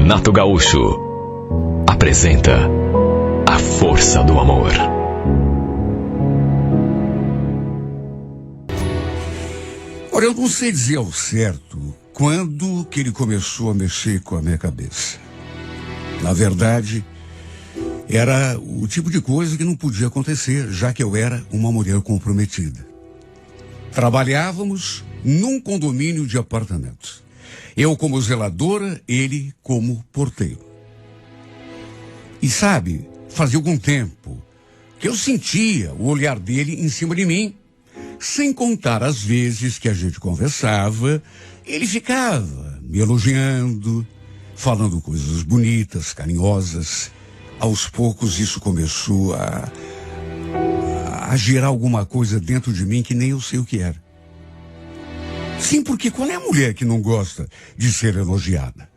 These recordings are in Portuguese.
Renato Gaúcho apresenta A Força do Amor. Ora, eu não sei dizer ao certo quando que ele começou a mexer com a minha cabeça. Na verdade, era o tipo de coisa que não podia acontecer, já que eu era uma mulher comprometida. Trabalhávamos num condomínio de apartamentos. Eu como zeladora, ele como porteiro. E sabe, fazia algum tempo que eu sentia o olhar dele em cima de mim. Sem contar as vezes que a gente conversava, ele ficava me elogiando, falando coisas bonitas, carinhosas. Aos poucos isso começou a gerar alguma coisa dentro de mim que nem eu sei o que era. Sim, porque qual é a mulher que não gosta de ser elogiada?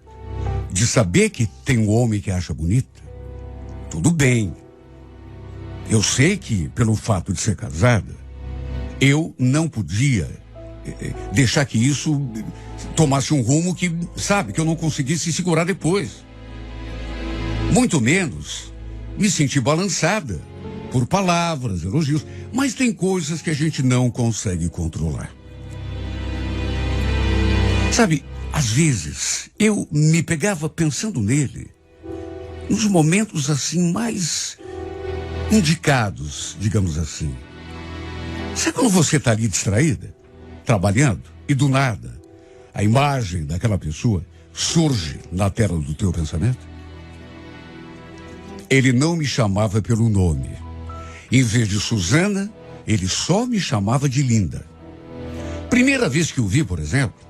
De saber que tem um homem que acha bonita? Tudo bem. Eu sei que, pelo fato de ser casada, eu não podia deixar que isso tomasse um rumo que, sabe, que eu não conseguisse segurar depois. Muito menos me senti balançada por palavras, elogios, mas tem coisas que a gente não consegue controlar. Sabe, às vezes eu me pegava pensando nele, nos momentos assim mais indicados, digamos assim. Sabe quando você está ali distraída, trabalhando, e do nada, a imagem daquela pessoa surge na tela do teu pensamento? Ele não me chamava pelo nome. Em vez de Suzana, ele só me chamava de Linda. Primeira vez que o vi, por exemplo,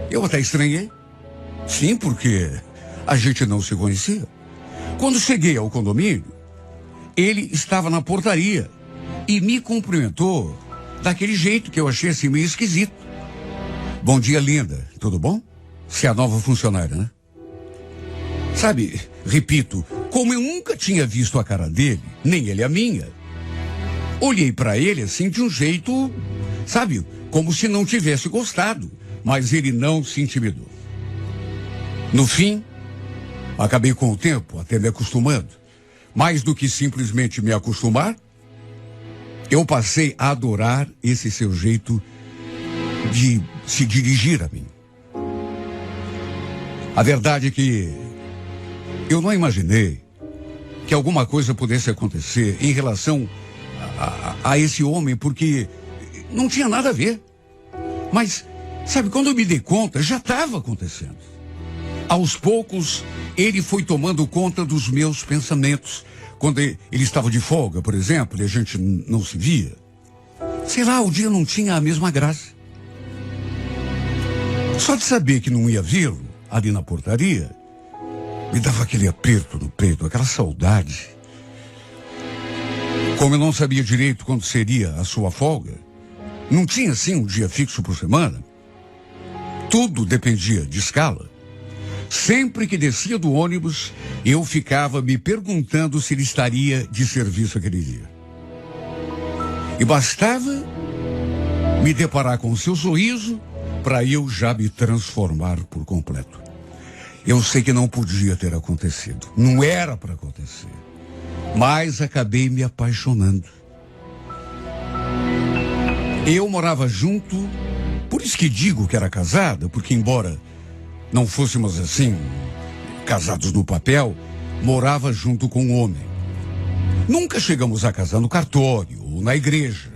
eu até estranhei. Sim, porque a gente não se conhecia. Quando cheguei ao condomínio, ele estava na portaria e me cumprimentou daquele jeito que eu achei assim meio esquisito. Bom dia, Linda. Tudo bom? Você é a nova funcionária, né? Sabe, repito, como eu nunca tinha visto a cara dele, nem ele a minha, olhei para ele assim de um jeito, sabe, como se não tivesse gostado, mas ele não se intimidou. No fim, acabei com o tempo até me acostumando. Mais do que simplesmente me acostumar, eu passei a adorar esse seu jeito de se dirigir a mim. A verdade é que eu não imaginei que alguma coisa pudesse acontecer em relação a esse homem, porque não tinha nada a ver. Mas, sabe, quando eu me dei conta, já estava acontecendo. Aos poucos, ele foi tomando conta dos meus pensamentos. Quando ele estava de folga, por exemplo, e a gente não se via, sei lá, o dia não tinha a mesma graça. Só de saber que não ia vê-lo ali na portaria, me dava aquele aperto no peito, aquela saudade. Como eu não sabia direito quando seria a sua folga, não tinha assim um dia fixo por semana, tudo dependia de escala. Sempre que descia do ônibus, eu ficava me perguntando se ele estaria de serviço aquele dia. E bastava me deparar com o seu sorriso para eu já me transformar por completo. Eu sei que não podia ter acontecido, não era para acontecer, mas acabei me apaixonando. Eu morava junto, por isso que digo que era casada, porque embora não fôssemos assim, casados no papel, morava junto com um homem. Nunca chegamos a casar no cartório ou na igreja.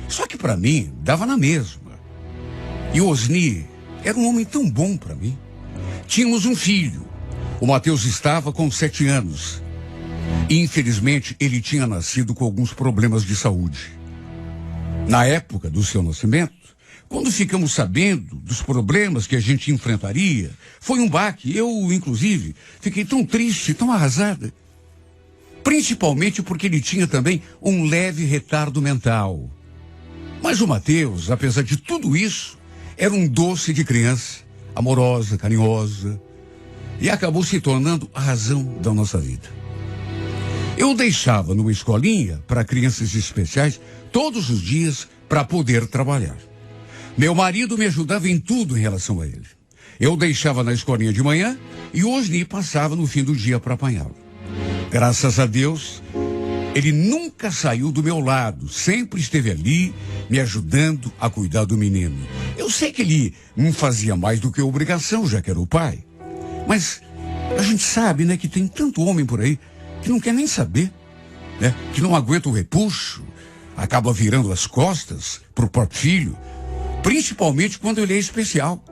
Só que para mim, dava na mesma. E o Osni era um homem tão bom para mim. Tínhamos um filho. O Mateus estava com 7 anos. E, infelizmente, ele tinha nascido com alguns problemas de saúde. Na época do seu nascimento, quando ficamos sabendo dos problemas que a gente enfrentaria, foi um baque. Eu, inclusive, fiquei tão triste, tão arrasada. Principalmente porque ele tinha também um leve retardo mental. Mas o Mateus, apesar de tudo isso, era um doce de criança, amorosa, carinhosa, e acabou se tornando a razão da nossa vida. Eu o deixava numa escolinha para crianças especiais todos os dias para poder trabalhar. Meu marido me ajudava em tudo em relação a ele. Eu deixava na escolinha de manhã e o Osni passava no fim do dia para apanhá-lo. Graças a Deus, ele nunca saiu do meu lado, sempre esteve ali, me ajudando a cuidar do menino. Eu sei que ele não fazia mais do que obrigação, já que era o pai. Mas a gente sabe, né, que tem tanto homem por aí que não quer nem saber, né, que não aguenta o repuxo, acaba virando as costas pro próprio filho, principalmente quando ele é especial.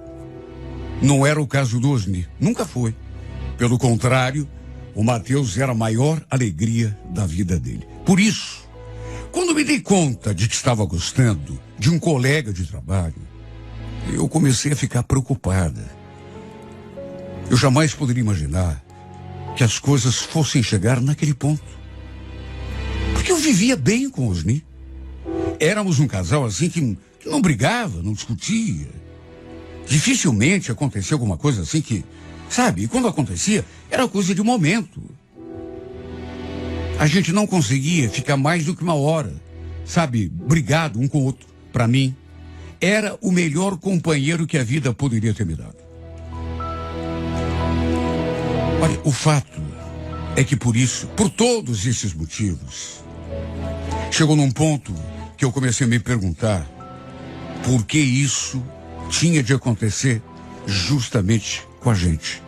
Não era o caso do Osni, nunca foi. Pelo contrário, o Mateus era a maior alegria da vida dele. Por isso, quando me dei conta de que estava gostando de um colega de trabalho, eu comecei a ficar preocupada. Eu jamais poderia imaginar que as coisas fossem chegar naquele ponto. Porque eu vivia bem com o Osni. Éramos um casal assim que não brigava, não discutia. Dificilmente acontecia alguma coisa assim que, sabe, e quando acontecia, era coisa de momento. A gente não conseguia ficar mais do que uma hora, sabe, brigado um com o outro. Para mim, era o melhor companheiro que a vida poderia ter me dado. Olha, o fato é que por isso, por todos esses motivos, chegou num ponto que eu comecei a me perguntar por que isso tinha de acontecer justamente com a gente.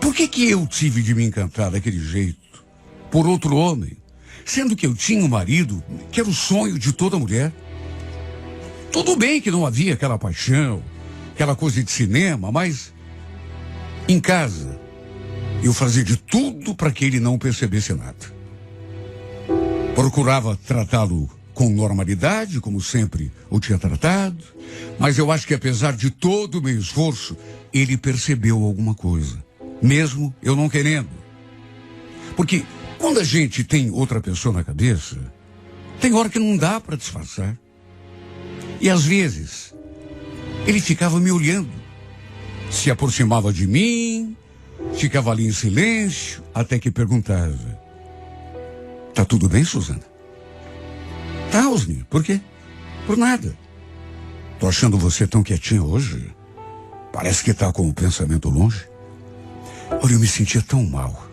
Por que eu tive de me encantar daquele jeito por outro homem, sendo que eu tinha um marido que era o sonho de toda mulher? Tudo bem que não havia aquela paixão, aquela coisa de cinema, mas em casa eu fazia de tudo para que ele não percebesse nada. Procurava tratá-lo com normalidade, como sempre o tinha tratado, mas eu acho que apesar de todo o meu esforço, ele percebeu alguma coisa, mesmo eu não querendo. Porque quando a gente tem outra pessoa na cabeça, tem hora que não dá para disfarçar. E às vezes, ele ficava me olhando, se aproximava de mim, ficava ali em silêncio, até que perguntava: tá tudo bem, Suzana? Tá, Osni, por quê? Por nada. Tô achando você tão quietinha hoje. Parece que tá com o pensamento longe. Olha, eu me sentia tão mal.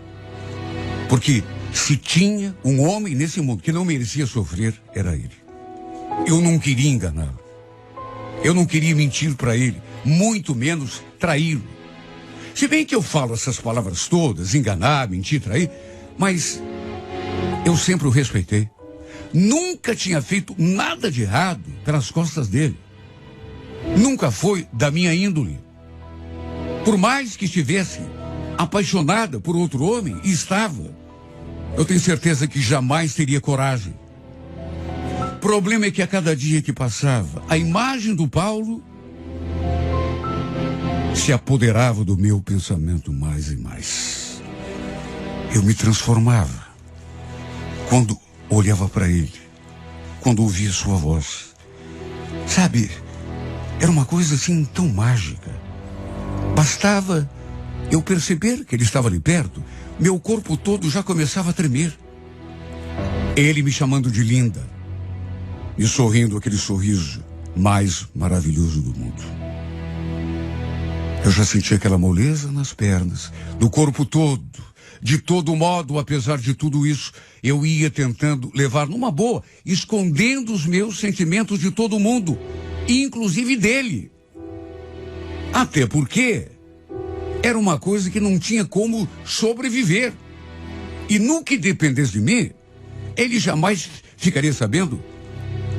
Porque se tinha um homem nesse mundo que não merecia sofrer, era ele. Eu não queria enganá-lo. Eu não queria mentir para ele, muito menos traí-lo. Se bem que eu falo essas palavras todas, enganar, mentir, trair, mas eu sempre o respeitei. Nunca tinha feito nada de errado pelas costas dele. Nunca foi da minha índole. Por mais que estivesse apaixonada por outro homem, e estava, eu tenho certeza que jamais teria coragem. O problema é que a cada dia que passava, a imagem do Paulo se apoderava do meu pensamento mais e mais. Eu me transformava quando olhava para ele, quando ouvia sua voz. Sabe, era uma coisa assim tão mágica. Bastava eu perceber que ele estava ali perto, meu corpo todo já começava a tremer. Ele me chamando de linda, e sorrindo aquele sorriso mais maravilhoso do mundo. Eu já sentia aquela moleza nas pernas, do corpo todo. De todo modo, apesar de tudo isso, eu ia tentando levar numa boa, escondendo os meus sentimentos de todo mundo, inclusive dele. Até porque era uma coisa que não tinha como sobreviver. E no que dependesse de mim, ele jamais ficaria sabendo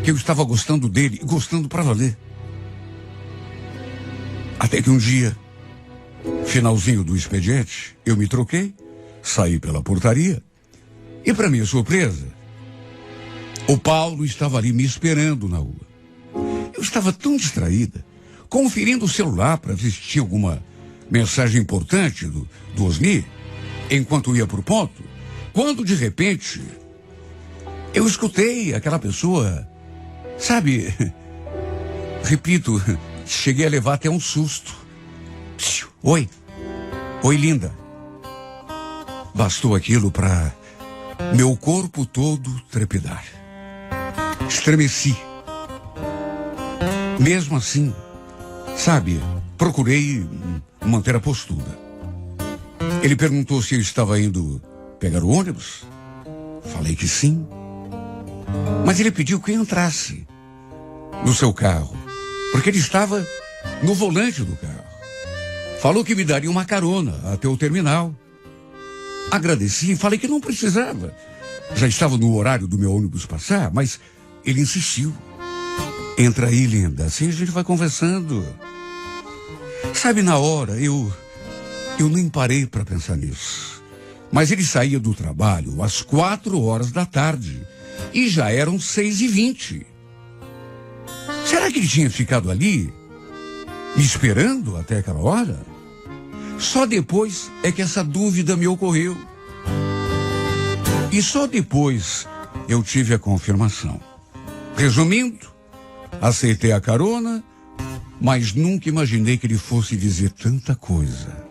que eu estava gostando dele, gostando para valer. Até que um dia, finalzinho do expediente, eu me troquei, saí pela portaria e, para minha surpresa, o Paulo estava ali me esperando na rua. Eu estava tão distraída, conferindo o celular para ver se tinha alguma mensagem importante do Osni, enquanto ia para o ponto, quando de repente eu escutei aquela pessoa, sabe, repito, cheguei a levar até um susto. Oi, linda. Bastou aquilo para meu corpo todo trepidar. Estremeci. Mesmo assim, sabe, procurei manter a postura. Ele perguntou se eu estava indo pegar o ônibus. Falei que sim. Mas ele pediu que eu entrasse no seu carro, porque ele estava no volante do carro. Falou que me daria uma carona até o terminal. Agradeci e falei que não precisava. Já estava no horário do meu ônibus passar, mas ele insistiu. Entra aí, linda, assim a gente vai conversando. Sabe, na hora, eu nem parei para pensar nisso. Mas ele saía do trabalho às 4 da tarde e já eram 6h20. Será que ele tinha ficado ali, me esperando até aquela hora? Só depois é que essa dúvida me ocorreu. E só depois eu tive a confirmação. Resumindo, aceitei a carona, mas nunca imaginei que ele fosse dizer tanta coisa.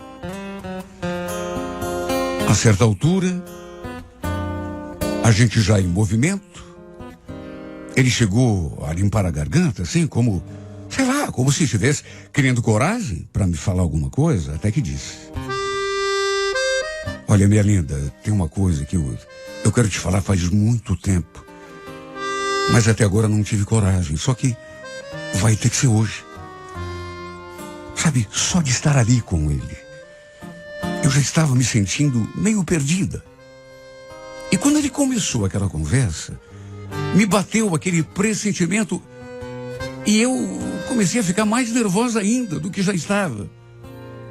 A certa altura, a gente já em movimento, ele chegou a limpar a garganta, assim, como, sei lá, como se estivesse querendo coragem para me falar alguma coisa, até que disse: olha, minha linda, tem uma coisa que eu quero te falar faz muito tempo, mas até agora não tive coragem, só que vai ter que ser hoje. Sabe, só de estar ali com ele, eu já estava me sentindo meio perdida. E quando ele começou aquela conversa, me bateu aquele pressentimento e eu comecei a ficar mais nervosa ainda do que já estava.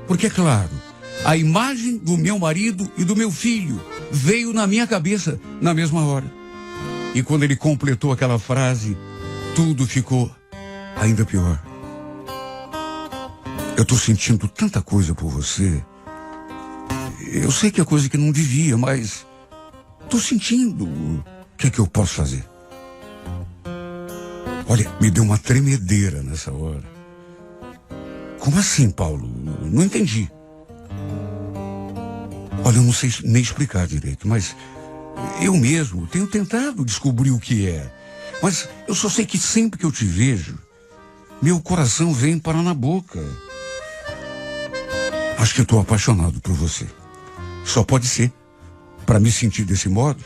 Porque, é claro, a imagem do meu marido e do meu filho veio na minha cabeça na mesma hora. E quando ele completou aquela frase, tudo ficou ainda pior. Eu estou sentindo tanta coisa por você. Eu sei que é coisa que não devia, mas estou sentindo. O que é que eu posso fazer? Olha, me deu uma tremedeira nessa hora. Como assim, Paulo? Não entendi. Olha, eu não sei nem explicar direito, mas eu mesmo tenho tentado descobrir o que é. Mas eu só sei que sempre que eu te vejo, meu coração vem parar na boca. Acho que eu estou apaixonado por você. Só pode ser, para me sentir desse modo.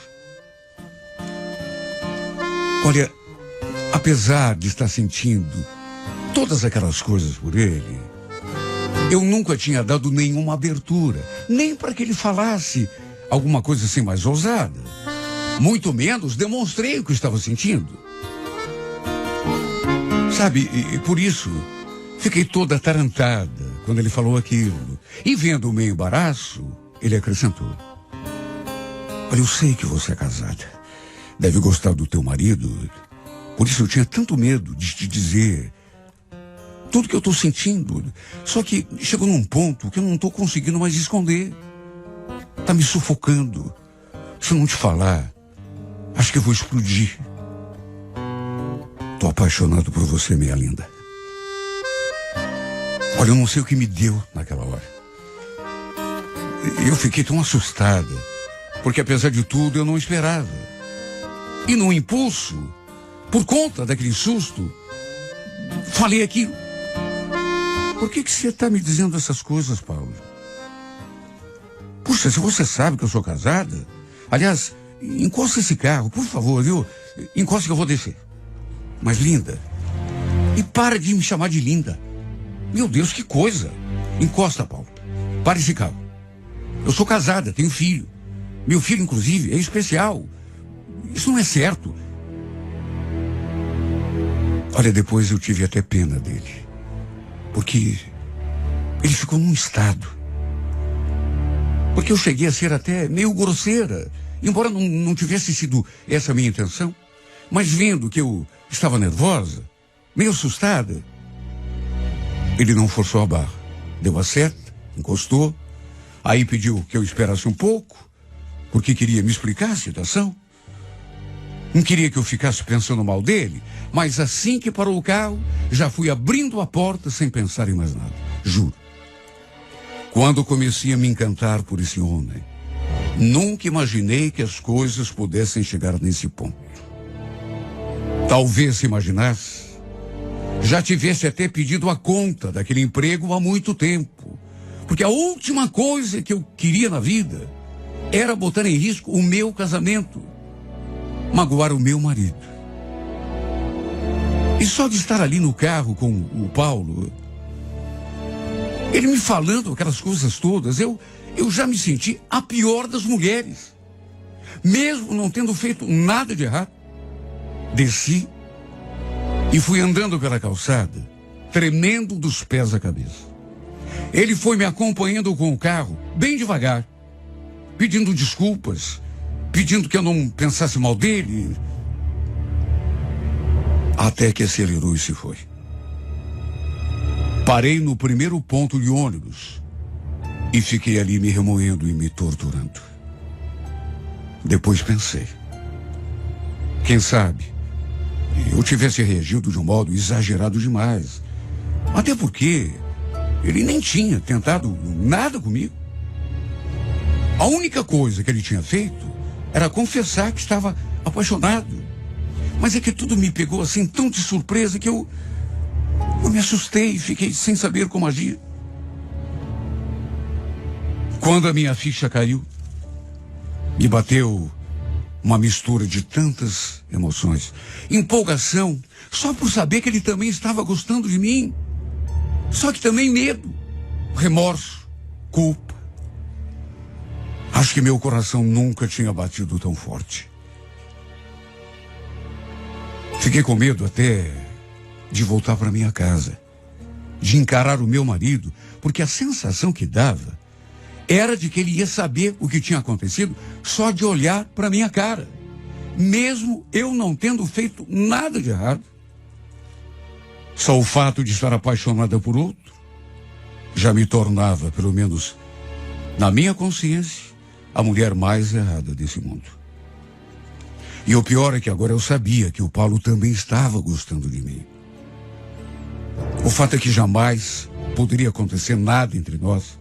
Olha, apesar de estar sentindo todas aquelas coisas por ele, eu nunca tinha dado nenhuma abertura, nem para que ele falasse alguma coisa assim mais ousada. Muito menos demonstrei o que eu estava sentindo. Sabe, e por isso fiquei toda atarantada quando ele falou aquilo. E vendo o meu embaraço, ele acrescentou: olha, eu sei que você é casada, deve gostar do teu marido, por isso eu tinha tanto medo de te dizer tudo que eu estou sentindo. Só que chegou num ponto que eu não estou conseguindo mais esconder. Tá me sufocando. Se eu não te falar, acho que eu vou explodir. Tô apaixonado por você, minha linda. Olha, eu não sei o que me deu naquela hora. Eu fiquei tão assustada, porque apesar de tudo eu não esperava. E no impulso, por conta daquele susto, falei aquilo. Por que você está me dizendo essas coisas, Paulo? Puxa, se você sabe que eu sou casada... Aliás, encosta esse carro, por favor, viu? Encosta que eu vou descer. Mas, linda, e para de me chamar de linda. Meu Deus, que coisa. Encosta, Paulo. Para esse carro. Eu sou casada, tenho filho. Meu filho, inclusive, é especial. Isso não é certo. Olha, depois eu tive até pena dele. Porque ele ficou num estado. Porque eu cheguei a ser até meio grosseira, embora não tivesse sido essa a minha intenção. Mas vendo que eu estava nervosa, meio assustada, ele não forçou a barra. Deu a seta, encostou, aí pediu que eu esperasse um pouco, porque queria me explicar a situação. Não queria que eu ficasse pensando mal dele, mas assim que parou o carro, já fui abrindo a porta sem pensar em mais nada. Juro. Quando comecei a me encantar por esse homem, nunca imaginei que as coisas pudessem chegar nesse ponto. Talvez se imaginasse, já tivesse até pedido a conta daquele emprego há muito tempo. Porque a última coisa que eu queria na vida era botar em risco o meu casamento, magoar o meu marido. E só de estar ali no carro com o Paulo, ele me falando aquelas coisas todas, eu já me senti a pior das mulheres. Mesmo não tendo feito nada de errado. Desci e fui andando pela calçada, tremendo dos pés à cabeça. Ele foi me acompanhando com o carro, bem devagar, pedindo desculpas, pedindo que eu não pensasse mal dele. Até que acelerou e se foi. Parei no primeiro ponto de ônibus e fiquei ali me remoendo e me torturando. Depois pensei, quem sabe eu tivesse reagido de um modo exagerado demais. Até porque ele nem tinha tentado nada comigo. A única coisa que ele tinha feito era confessar que estava apaixonado. Mas é que tudo me pegou assim tão de surpresa que eu me assustei e fiquei sem saber como agir. Quando a minha ficha caiu, me bateu uma mistura de tantas emoções. Empolgação, só por saber que ele também estava gostando de mim. Só que também medo, remorso, culpa. Acho que meu coração nunca tinha batido tão forte. Fiquei com medo até de voltar para minha casa, de encarar o meu marido, porque a sensação que dava era de que ele ia saber o que tinha acontecido só de olhar para minha cara, mesmo eu não tendo feito nada de errado. Só o fato de estar apaixonada por outro já me tornava, pelo menos na minha consciência, a mulher mais errada desse mundo. E o pior é que agora eu sabia que o Paulo também estava gostando de mim. O fato é que jamais poderia acontecer nada entre nós,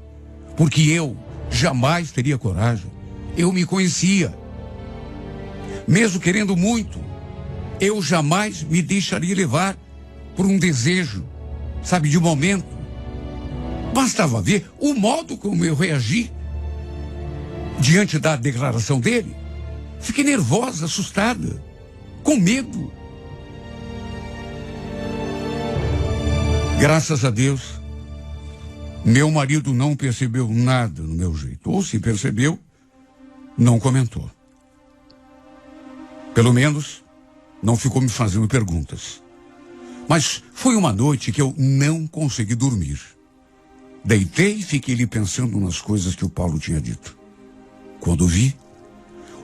porque eu jamais teria coragem. Eu me conhecia. Mesmo querendo muito, eu jamais me deixaria levar por um desejo, sabe, de momento. Bastava ver o modo como eu reagi diante da declaração dele. Fiquei nervosa, assustada, com medo. Graças a Deus, meu marido não percebeu nada no meu jeito. Ou se percebeu, não comentou. Pelo menos, não ficou me fazendo perguntas. Mas foi uma noite que eu não consegui dormir. Deitei e fiquei ali pensando nas coisas que o Paulo tinha dito. Quando vi,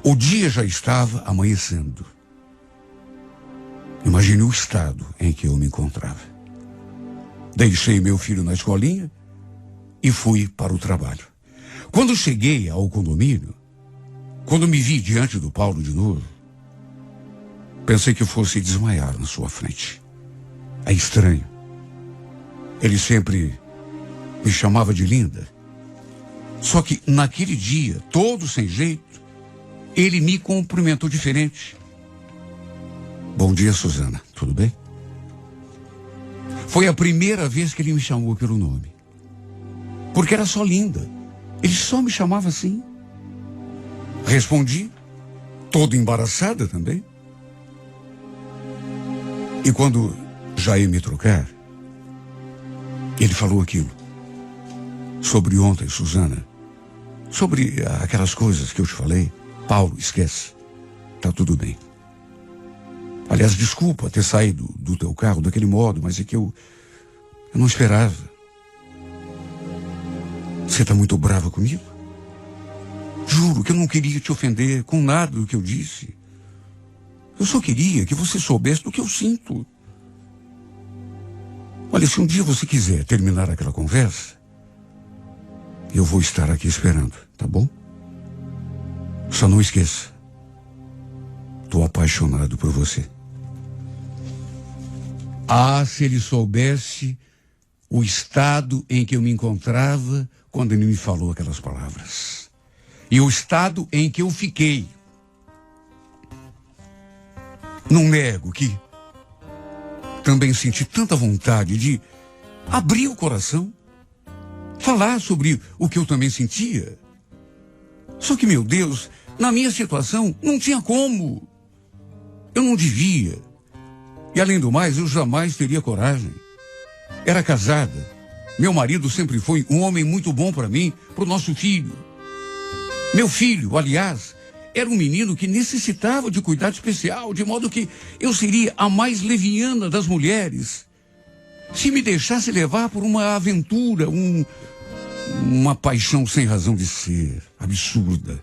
o dia já estava amanhecendo. Imaginei o estado em que eu me encontrava. Deixei meu filho na escolinha e fui para o trabalho. Quando cheguei ao condomínio, quando me vi diante do Paulo de novo, pensei que fosse desmaiar na sua frente. É estranho. Ele sempre me chamava de linda. Só que naquele dia, todo sem jeito, ele me cumprimentou diferente. Bom dia, Suzana. Tudo bem? Foi a primeira vez que ele me chamou pelo nome. Porque era só linda. Ele só me chamava assim. Respondi, toda embaraçada também. E quando já ia me trocar, ele falou aquilo. Sobre ontem, Suzana. Sobre aquelas coisas que eu te falei. Paulo, esquece. Tá tudo bem. Aliás, desculpa ter saído do teu carro daquele modo, mas é que eu não esperava. Você tá muito brava comigo? Juro que eu não queria te ofender com nada do que eu disse. Eu só queria que você soubesse do que eu sinto. Olha, se um dia você quiser terminar aquela conversa, eu vou estar aqui esperando, tá bom? Só não esqueça. Tô apaixonado por você. Ah, se ele soubesse o estado em que eu me encontrava quando ele me falou aquelas palavras. E o estado em que eu fiquei. Não nego que também senti tanta vontade de abrir o coração, falar sobre o que eu também sentia. Só que, meu Deus, na minha situação não tinha como. Eu não devia. E além do mais, eu jamais teria coragem. Era casada. Meu marido sempre foi um homem muito bom para mim, para o nosso filho. Meu filho, aliás, era um menino que necessitava de cuidado especial, de modo que eu seria a mais leviana das mulheres se me deixasse levar por uma aventura, uma paixão sem razão de ser, absurda.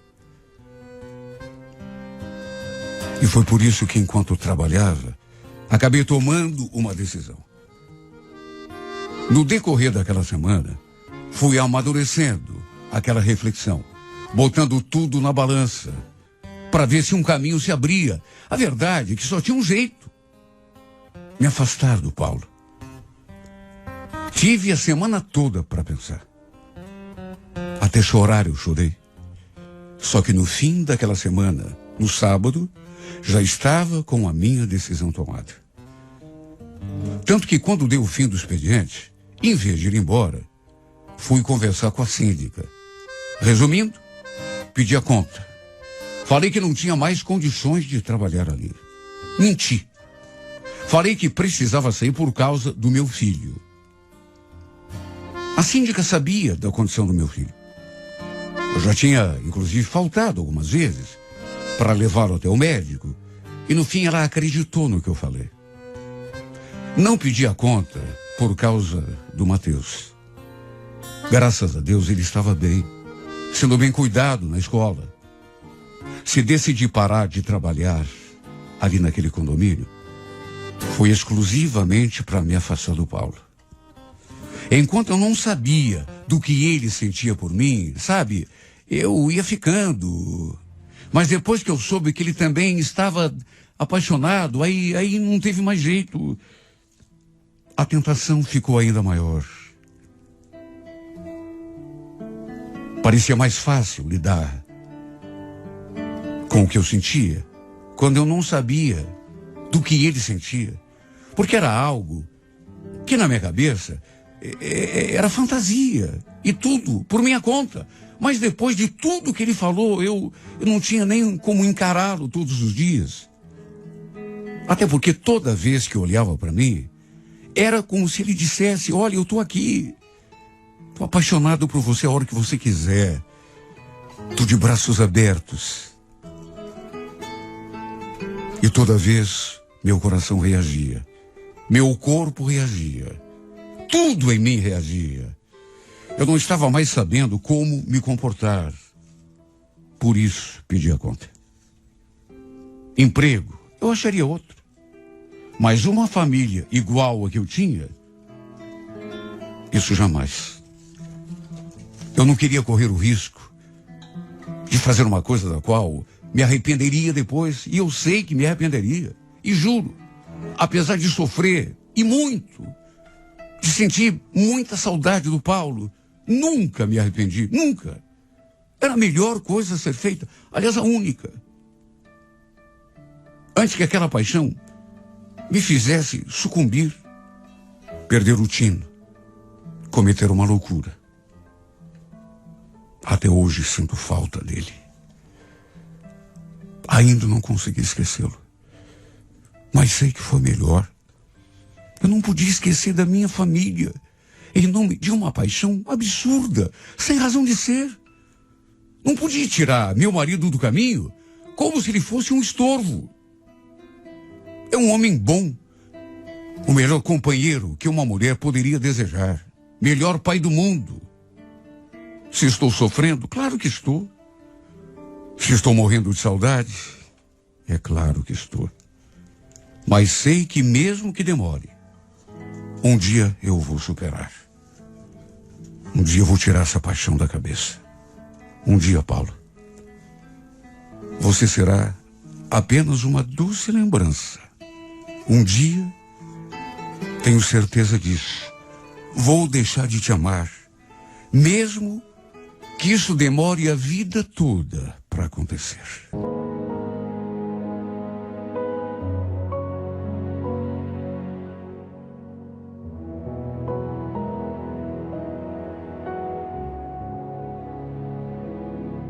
E foi por isso que, enquanto eu trabalhava, acabei tomando uma decisão. No decorrer daquela semana, fui amadurecendo aquela reflexão, botando tudo na balança, para ver se um caminho se abria. A verdade é que só tinha um jeito: me afastar do Paulo. Tive a semana toda para pensar. Até chorar eu chorei. Só que no fim daquela semana, no sábado, já estava com a minha decisão tomada. Tanto que quando deu o fim do expediente, em vez de ir embora, fui conversar com a síndica. Resumindo, pedi a conta. Falei que não tinha mais condições de trabalhar ali. Menti. Falei que precisava sair por causa do meu filho. A síndica sabia da condição do meu filho. Eu já tinha, inclusive, faltado algumas vezes para levá-lo até o médico. E no fim ela acreditou no que eu falei. Não pedi a conta por causa do Mateus. Graças a Deus ele estava bem, sendo bem cuidado na escola. Se decidi parar de trabalhar ali naquele condomínio, foi exclusivamente para me afastar do Paulo. Enquanto eu não sabia do que ele sentia por mim, sabe, eu ia ficando. Mas depois que eu soube que ele também estava apaixonado, aí não teve mais jeito. A tentação ficou ainda maior. Parecia mais fácil lidar com o que eu sentia, quando eu não sabia do que ele sentia. Porque era algo que na minha cabeça era fantasia, e tudo por minha conta. Mas depois de tudo que ele falou, eu não tinha nem como encará-lo todos os dias. Até porque toda vez que olhava para mim, era como se ele dissesse: olha, eu estou aqui, estou apaixonado por você a hora que você quiser, estou de braços abertos. E toda vez meu coração reagia, meu corpo reagia, tudo em mim reagia. Eu não estava mais sabendo como me comportar. Por isso pedi a conta. Emprego, eu acharia outro. Mas uma família igual a que eu tinha, isso jamais. Eu não queria correr o risco de fazer uma coisa da qual me arrependeria depois. E eu sei que me arrependeria. E juro, apesar de sofrer, e muito, de sentir muita saudade do Paulo, nunca me arrependi, nunca. Era a melhor coisa a ser feita, aliás, a única. Antes que aquela paixão me fizesse sucumbir, perder o tino, cometer uma loucura. Até hoje sinto falta dele. Ainda não consegui esquecê-lo. Mas sei que foi melhor. Eu não podia esquecer da minha família, em nome de uma paixão absurda, sem razão de ser. Não podia tirar meu marido do caminho como se ele fosse um estorvo. É um homem bom, o melhor companheiro que uma mulher poderia desejar, melhor pai do mundo. Se estou sofrendo, claro que estou. Se estou morrendo de saudade, é claro que estou. Mas sei que mesmo que demore, um dia eu vou superar. Um dia eu vou tirar essa paixão da cabeça. Um dia, Paulo, você será apenas uma doce lembrança. Um dia, tenho certeza disso, vou deixar de te amar, mesmo que isso demore a vida toda para acontecer.